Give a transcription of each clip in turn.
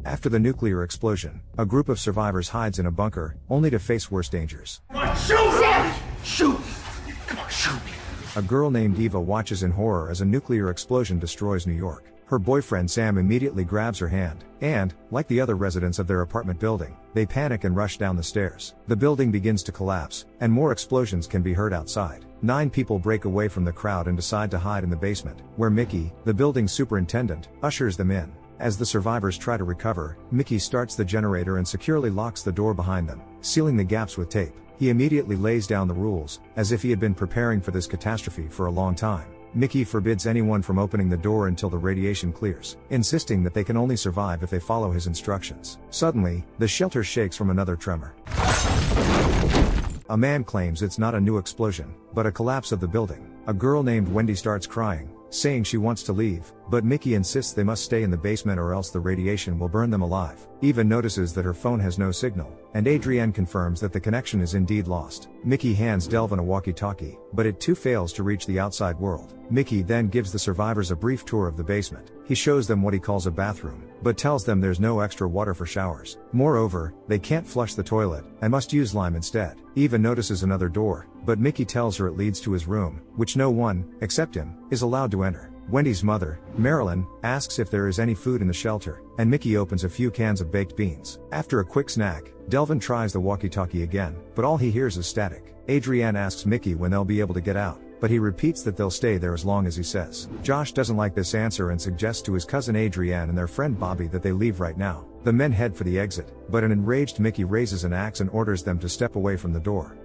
After the nuclear explosion, a group of survivors hides in a bunker, only to face worse dangers. Come on, shoot! Sam! Shoot! Come on, shoot me! A girl named Eva watches in horror as a nuclear explosion destroys New York. Her boyfriend Sam immediately grabs her hand, and, like the other residents of their apartment building, they panic and rush down the stairs. The building begins to collapse, and more explosions can be heard outside. 9 people break away from the crowd and decide to hide in the basement, where Mickey, the building's superintendent, ushers them in. As the survivors try to recover, Mickey starts the generator and securely locks the door behind them, sealing the gaps with tape. He immediately lays down the rules, as if he had been preparing for this catastrophe for a long time. Mickey forbids anyone from opening the door until the radiation clears, insisting that they can only survive if they follow his instructions. Suddenly, the shelter shakes from another tremor. A man claims it's not a new explosion, but a collapse of the building. A girl named Wendy starts crying, saying she wants to leave, but Mickey insists they must stay in the basement or else the radiation will burn them alive. Eva notices that her phone has no signal, and Adrienne confirms that the connection is indeed lost. Mickey hands Delvin a walkie-talkie, but it too fails to reach the outside world. Mickey then gives the survivors a brief tour of the basement. He shows them what he calls a bathroom, but tells them there's no extra water for showers. Moreover, they can't flush the toilet, and must use lime instead. Eva notices another door, but Mickey tells her it leads to his room, which no one, except him, is allowed to enter. Wendy's mother, Marilyn, asks if there is any food in the shelter, and Mickey opens a few cans of baked beans. After a quick snack, Delvin tries the walkie-talkie again, but all he hears is static. Adrienne asks Mickey when they'll be able to get out, but he repeats that they'll stay there as long as he says. Josh doesn't like this answer and suggests to his cousin Adrienne and their friend Bobby that they leave right now. The men head for the exit, but an enraged Mickey raises an axe and orders them to step away from the door.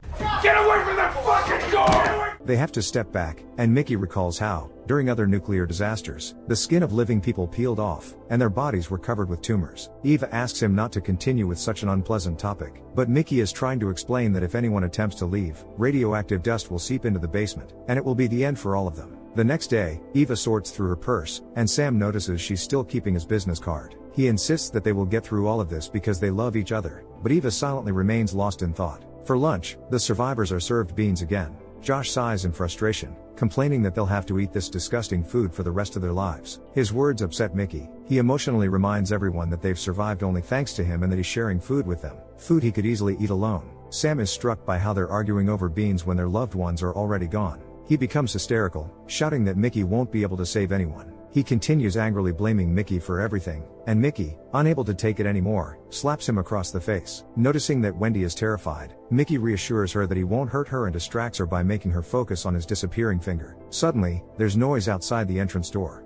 Get away from that fucking door! They have to step back, and Mickey recalls how, during other nuclear disasters, the skin of living people peeled off, and their bodies were covered with tumors. Eva asks him not to continue with such an unpleasant topic, but Mickey is trying to explain that if anyone attempts to leave, radioactive dust will seep into the basement, and it will be the end for all of them. The next day, Eva sorts through her purse, and Sam notices she's still keeping his business card. He insists that they will get through all of this because they love each other, but Eva silently remains lost in thought. For lunch, the survivors are served beans again. Josh sighs in frustration, complaining that they'll have to eat this disgusting food for the rest of their lives. His words upset Mickey. He emotionally reminds everyone that they've survived only thanks to him and that he's sharing food with them, food he could easily eat alone. Sam is struck by how they're arguing over beans when their loved ones are already gone. He becomes hysterical, shouting that Mickey won't be able to save anyone. He continues angrily blaming Mickey for everything, and Mickey, unable to take it anymore, slaps him across the face. Noticing that Wendy is terrified, Mickey reassures her that he won't hurt her and distracts her by making her focus on his disappearing finger. Suddenly, there's noise outside the entrance door.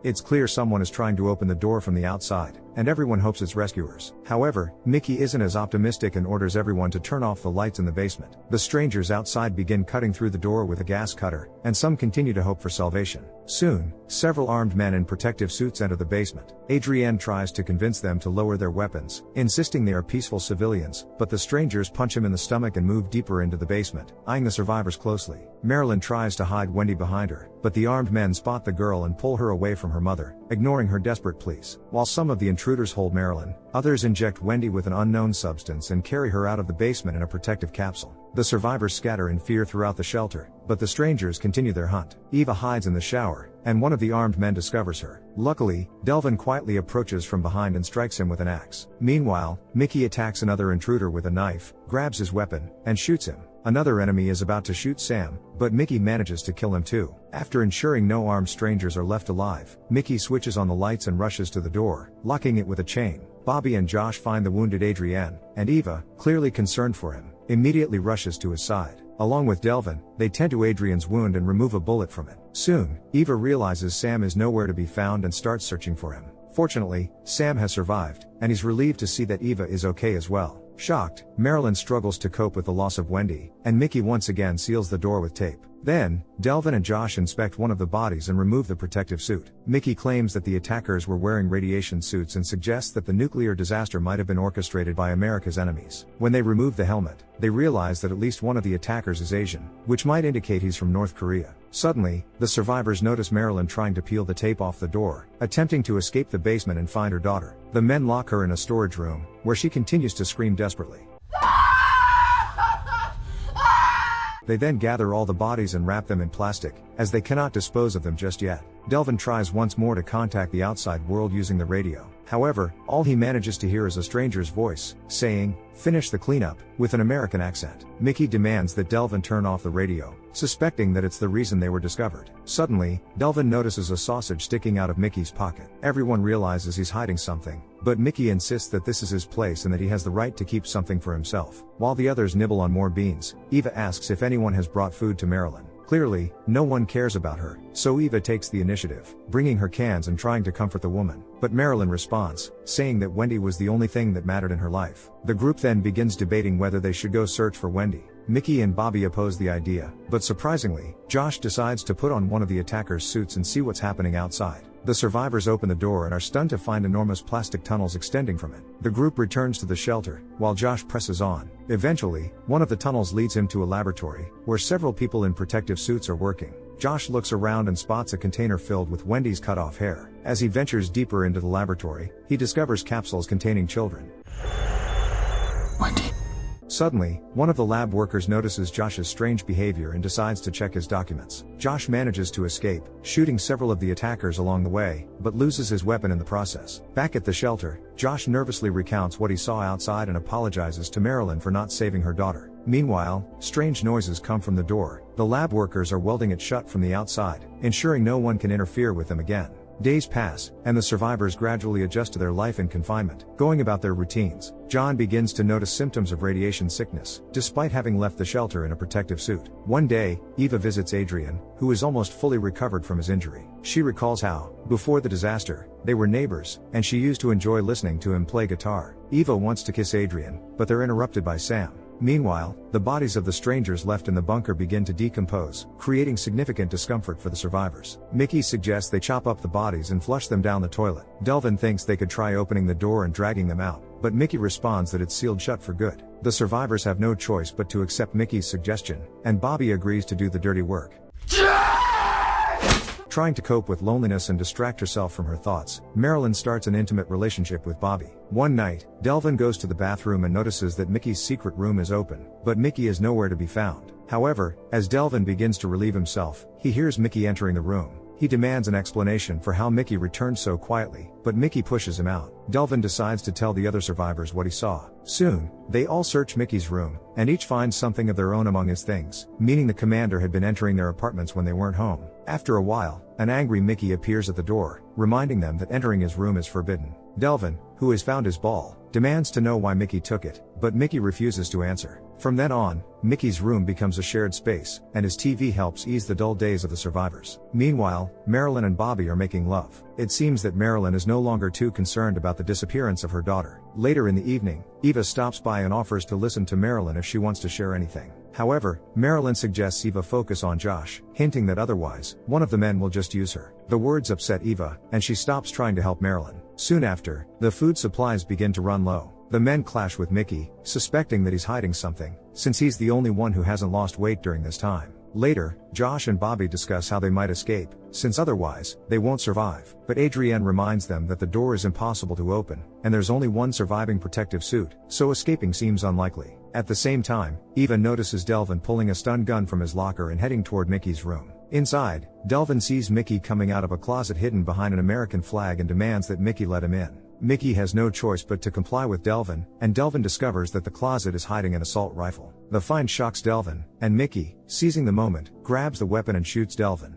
It's clear someone is trying to open the door from the outside, and everyone hopes it's rescuers. However, Mickey isn't as optimistic and orders everyone to turn off the lights in the basement. The strangers outside begin cutting through the door with a gas cutter, and some continue to hope for salvation. Soon, several armed men in protective suits enter the basement. Adrienne tries to convince them to lower their weapons, insisting they are peaceful civilians, but the strangers punch him in the stomach and move deeper into the basement, eyeing the survivors closely. Marilyn tries to hide Wendy behind her, but the armed men spot the girl and pull her away from her mother, ignoring her desperate pleas. While some of the intruders hold Marilyn, others inject Wendy with an unknown substance and carry her out of the basement in a protective capsule. The survivors scatter in fear throughout the shelter, but the strangers continue their hunt. Eva hides in the shower, and one of the armed men discovers her. Luckily, Delvin quietly approaches from behind and strikes him with an axe. Meanwhile, Mickey attacks another intruder with a knife, grabs his weapon, and shoots him. Another enemy is about to shoot Sam, but Mickey manages to kill him too. After ensuring no armed strangers are left alive, Mickey switches on the lights and rushes to the door, locking it with a chain. Bobby and Josh find the wounded Adrienne, and Eva, clearly concerned for him, immediately rushes to his side. Along with Delvin, they tend to Adrienne's wound and remove a bullet from it. Soon, Eva realizes Sam is nowhere to be found and starts searching for him. Fortunately, Sam has survived, and he's relieved to see that Eva is okay as well. Shocked, Marilyn struggles to cope with the loss of Wendy, and Mickey once again seals the door with tape. Then, Delvin and Josh inspect one of the bodies and remove the protective suit. Mickey claims that the attackers were wearing radiation suits and suggests that the nuclear disaster might have been orchestrated by America's enemies. When they remove the helmet, they realize that at least one of the attackers is Asian, which might indicate he's from North Korea. Suddenly, the survivors notice Marilyn trying to peel the tape off the door, attempting to escape the basement and find her daughter. The men lock her in a storage room, where she continues to scream desperately. They then gather all the bodies and wrap them in plastic, as they cannot dispose of them just yet. Delvin tries once more to contact the outside world using the radio. However, all he manages to hear is a stranger's voice, saying, "Finish the cleanup," with an American accent. Mickey demands that Delvin turn off the radio, suspecting that it's the reason they were discovered. Suddenly, Delvin notices a sausage sticking out of Mickey's pocket. Everyone realizes he's hiding something, but Mickey insists that this is his place and that he has the right to keep something for himself. While the others nibble on more beans, Eva asks if anyone has brought food to Marilyn. Clearly, no one cares about her, so Eva takes the initiative, bringing her cans and trying to comfort the woman. But Marilyn responds, saying that Wendy was the only thing that mattered in her life. The group then begins debating whether they should go search for Wendy. Mickey and Bobby oppose the idea, but surprisingly, Josh decides to put on one of the attackers' suits and see what's happening outside. The survivors open the door and are stunned to find enormous plastic tunnels extending from it. The group returns to the shelter, while Josh presses on. Eventually, one of the tunnels leads him to a laboratory, where several people in protective suits are working. Josh looks around and spots a container filled with Wendy's cut-off hair. As he ventures deeper into the laboratory, he discovers capsules containing children. Wendy. Suddenly, one of the lab workers notices Josh's strange behavior and decides to check his documents. Josh manages to escape, shooting several of the attackers along the way, but loses his weapon in the process. Back at the shelter, Josh nervously recounts what he saw outside and apologizes to Marilyn for not saving her daughter. Meanwhile, strange noises come from the door. The lab workers are welding it shut from the outside, ensuring no one can interfere with them again. Days pass, and the survivors gradually adjust to their life in confinement, going about their routines. John begins to notice symptoms of radiation sickness, despite having left the shelter in a protective suit. One day, Eva visits Adrian, who is almost fully recovered from his injury. She recalls how, before the disaster, they were neighbors, and she used to enjoy listening to him play guitar. Eva wants to kiss Adrian, but they're interrupted by Sam. Meanwhile, the bodies of the strangers left in the bunker begin to decompose, creating significant discomfort for the survivors. Mickey suggests they chop up the bodies and flush them down the toilet. Delvin thinks they could try opening the door and dragging them out, but Mickey responds that it's sealed shut for good. The survivors have no choice but to accept Mickey's suggestion, and Bobby agrees to do the dirty work. Trying to cope with loneliness and distract herself from her thoughts, Marilyn starts an intimate relationship with Bobby. One night, Delvin goes to the bathroom and notices that Mickey's secret room is open, but Mickey is nowhere to be found. However, as Delvin begins to relieve himself, he hears Mickey entering the room. He demands an explanation for how Mickey returned so quietly, but Mickey pushes him out. Delvin decides to tell the other survivors what he saw. Soon, they all search Mickey's room, and each finds something of their own among his things, meaning the commander had been entering their apartments when they weren't home. After a while, an angry Mickey appears at the door, reminding them that entering his room is forbidden. Delvin, who has found his ball, demands to know why Mickey took it, but Mickey refuses to answer. From then on, Mickey's room becomes a shared space, and his TV helps ease the dull days of the survivors. Meanwhile, Marilyn and Bobby are making love. It seems that Marilyn is no longer too concerned about the disappearance of her daughter. Later in the evening, Eva stops by and offers to listen to Marilyn if she wants to share anything. However, Marilyn suggests Eva focus on Josh, hinting that otherwise, one of the men will just use her. The words upset Eva, and she stops trying to help Marilyn. Soon after, the food supplies begin to run low. The men clash with Mickey, suspecting that he's hiding something, since he's the only one who hasn't lost weight during this time. Later, Josh and Bobby discuss how they might escape, since otherwise, they won't survive. But Adrienne reminds them that the door is impossible to open, and there's only one surviving protective suit, so escaping seems unlikely. At the same time, Eva notices Delvin pulling a stun gun from his locker and heading toward Mickey's room. Inside, Delvin sees Mickey coming out of a closet hidden behind an American flag and demands that Mickey let him in. Mickey has no choice but to comply with Delvin, and Delvin discovers that the closet is hiding an assault rifle. The find shocks Delvin, and Mickey, seizing the moment, grabs the weapon and shoots Delvin.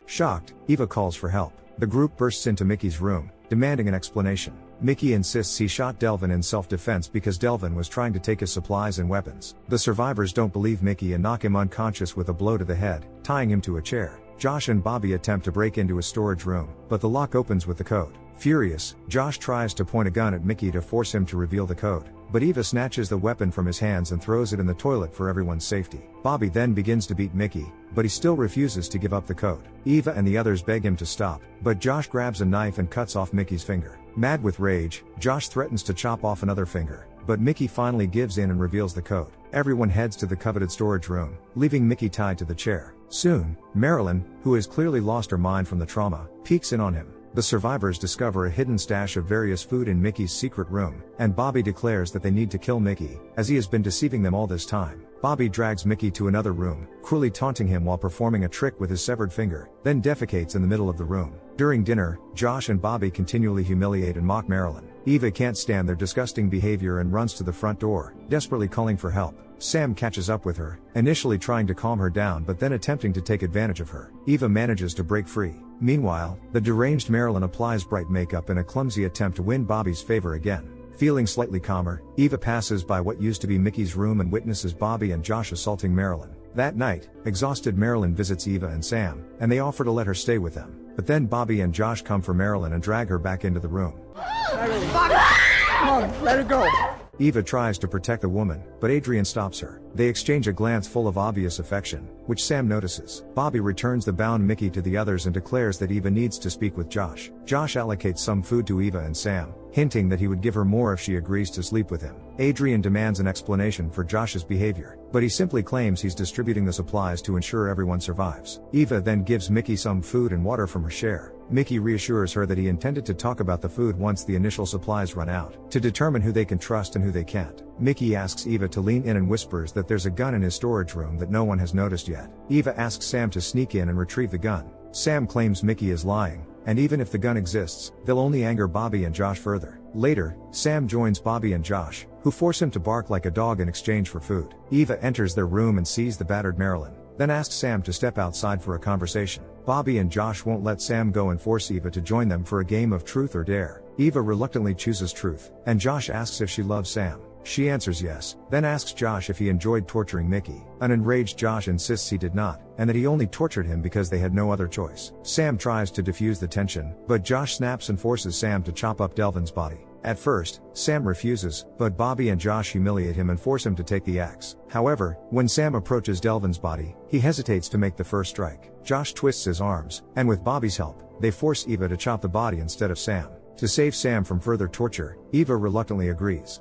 Shocked, Eva calls for help. The group bursts into Mickey's room, demanding an explanation. Mickey insists he shot Delvin in self-defense because Delvin was trying to take his supplies and weapons. The survivors don't believe Mickey and knock him unconscious with a blow to the head, tying him to a chair. Josh and Bobby attempt to break into a storage room, but the lock opens with the code. Furious, Josh tries to point a gun at Mickey to force him to reveal the code, but Eva snatches the weapon from his hands and throws it in the toilet for everyone's safety. Bobby then begins to beat Mickey, but he still refuses to give up the code. Eva and the others beg him to stop, but Josh grabs a knife and cuts off Mickey's finger. Mad with rage, Josh threatens to chop off another finger, but Mickey finally gives in and reveals the code. Everyone heads to the coveted storage room, leaving Mickey tied to the chair. Soon, Marilyn, who has clearly lost her mind from the trauma, peeks in on him. The survivors discover a hidden stash of various food in Mickey's secret room, and Bobby declares that they need to kill Mickey, as he has been deceiving them all this time. Bobby drags Mickey to another room, cruelly taunting him while performing a trick with his severed finger, then defecates in the middle of the room. During dinner, Josh and Bobby continually humiliate and mock Marilyn. Eva can't stand their disgusting behavior and runs to the front door, desperately calling for help. Sam catches up with her, initially trying to calm her down but then attempting to take advantage of her. Eva manages to break free. Meanwhile, the deranged Marilyn applies bright makeup in a clumsy attempt to win Bobby's favor again. Feeling slightly calmer, Eva passes by what used to be Mickey's room and witnesses Bobby and Josh assaulting Marilyn. That night, exhausted Marilyn visits Eva and Sam, and they offer to let her stay with them. But then Bobby and Josh come for Marilyn and drag her back into the room. Come on, let her go. Eva tries to protect the woman, but Adrian stops her. They exchange a glance full of obvious affection, which Sam notices. Bobby returns the bound Mickey to the others and declares that Eva needs to speak with Josh. Josh allocates some food to Eva and Sam, hinting that he would give her more if she agrees to sleep with him. Adrian demands an explanation for Josh's behavior, but he simply claims he's distributing the supplies to ensure everyone survives. Eva then gives Mickey some food and water from her share. Mickey reassures her that he intended to talk about the food once the initial supplies run out, to determine who they can trust and who they can't. Mickey asks Eva to lean in and whispers that there's a gun in his storage room that no one has noticed yet. Eva asks Sam to sneak in and retrieve the gun. Sam claims Mickey is lying, and even if the gun exists, they'll only anger Bobby and Josh further. Later, Sam joins Bobby and Josh, who force him to bark like a dog in exchange for food. Eva enters their room and sees the battered Marilyn, then asks Sam to step outside for a conversation. Bobby and Josh won't let Sam go and force Eva to join them for a game of truth or dare. Eva reluctantly chooses truth, and Josh asks if she loves Sam. She answers yes, then asks Josh if he enjoyed torturing Mickey. An enraged Josh insists he did not, and that he only tortured him because they had no other choice. Sam tries to defuse the tension, but Josh snaps and forces Sam to chop up Delvin's body. At first, Sam refuses, but Bobby and Josh humiliate him and force him to take the axe. However, when Sam approaches Delvin's body, he hesitates to make the first strike. Josh twists his arms, and with Bobby's help, they force Eva to chop the body instead of Sam. To save Sam from further torture, Eva reluctantly agrees.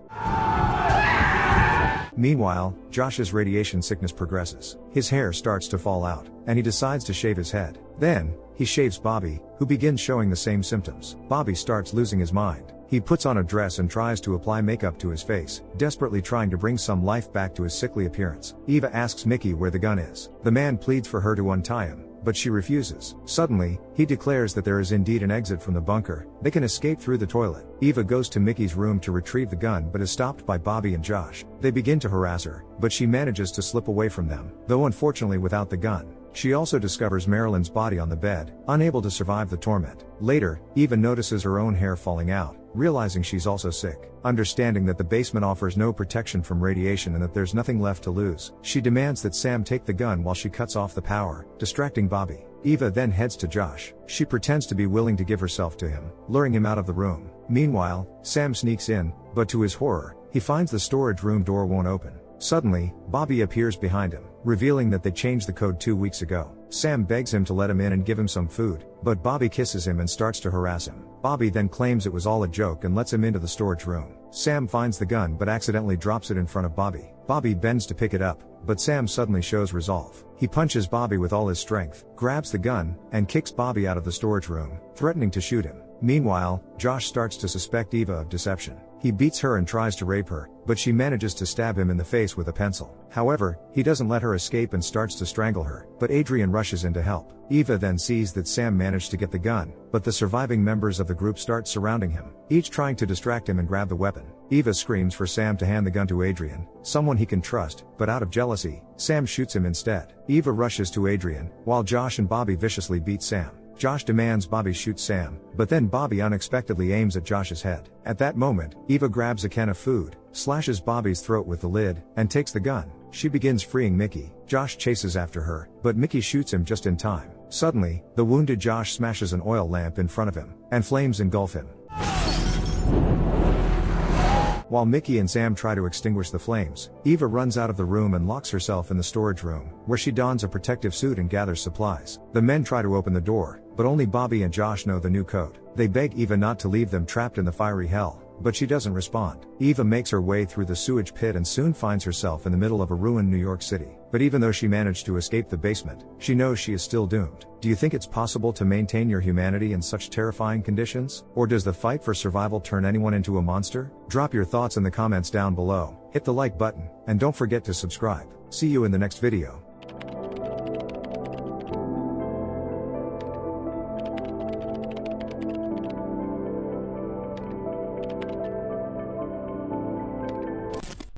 Meanwhile, Josh's radiation sickness progresses. His hair starts to fall out, and he decides to shave his head. Then, he shaves Bobby, who begins showing the same symptoms. Bobby starts losing his mind. He puts on a dress and tries to apply makeup to his face, desperately trying to bring some life back to his sickly appearance. Eva asks Mickey where the gun is. The man pleads for her to untie him, but she refuses. Suddenly, he declares that there is indeed an exit from the bunker. They can escape through the toilet. Eva goes to Mickey's room to retrieve the gun but is stopped by Bobby and Josh. They begin to harass her, but she manages to slip away from them, though unfortunately without the gun. She also discovers Marilyn's body on the bed, unable to survive the torment. Later, Eva notices her own hair falling out, realizing she's also sick. Understanding that the basement offers no protection from radiation and that there's nothing left to lose, she demands that Sam take the gun while she cuts off the power, distracting Bobby. Eva then heads to Josh. She pretends to be willing to give herself to him, luring him out of the room. Meanwhile, Sam sneaks in, but to his horror, he finds the storage room door won't open. Suddenly, Bobby appears behind him, revealing that they changed the code 2 weeks ago. Sam begs him to let him in and give him some food, but Bobby kisses him and starts to harass him. Bobby then claims it was all a joke and lets him into the storage room. Sam finds the gun but accidentally drops it in front of Bobby. Bobby bends to pick it up, but Sam suddenly shows resolve. He punches Bobby with all his strength, grabs the gun, and kicks Bobby out of the storage room, threatening to shoot him. Meanwhile, Josh starts to suspect Eva of deception. He beats her and tries to rape her, but she manages to stab him in the face with a pencil. However, he doesn't let her escape and starts to strangle her, but Adrian rushes in to help. Eva then sees that Sam managed to get the gun, but the surviving members of the group start surrounding him, each trying to distract him and grab the weapon. Eva screams for Sam to hand the gun to Adrian, someone he can trust, but out of jealousy, Sam shoots him instead. Eva rushes to Adrian, while Josh and Bobby viciously beat Sam. Josh demands Bobby shoot Sam, but then Bobby unexpectedly aims at Josh's head. At that moment, Eva grabs a can of food, slashes Bobby's throat with the lid, and takes the gun. She begins freeing Mickey. Josh chases after her, but Mickey shoots him just in time. Suddenly, the wounded Josh smashes an oil lamp in front of him, and flames engulf him. While Mickey and Sam try to extinguish the flames, Eva runs out of the room and locks herself in the storage room, where she dons a protective suit and gathers supplies. The men try to open the door, but only Bobby and Josh know the new code. They beg Eva not to leave them trapped in the fiery hell, but she doesn't respond. Eva makes her way through the sewage pit and soon finds herself in the middle of a ruined New York City. But even though she managed to escape the basement, she knows she is still doomed. Do you think it's possible to maintain your humanity in such terrifying conditions? Or does the fight for survival turn anyone into a monster? Drop your thoughts in the comments down below, hit the like button, and don't forget to subscribe. See you in the next video.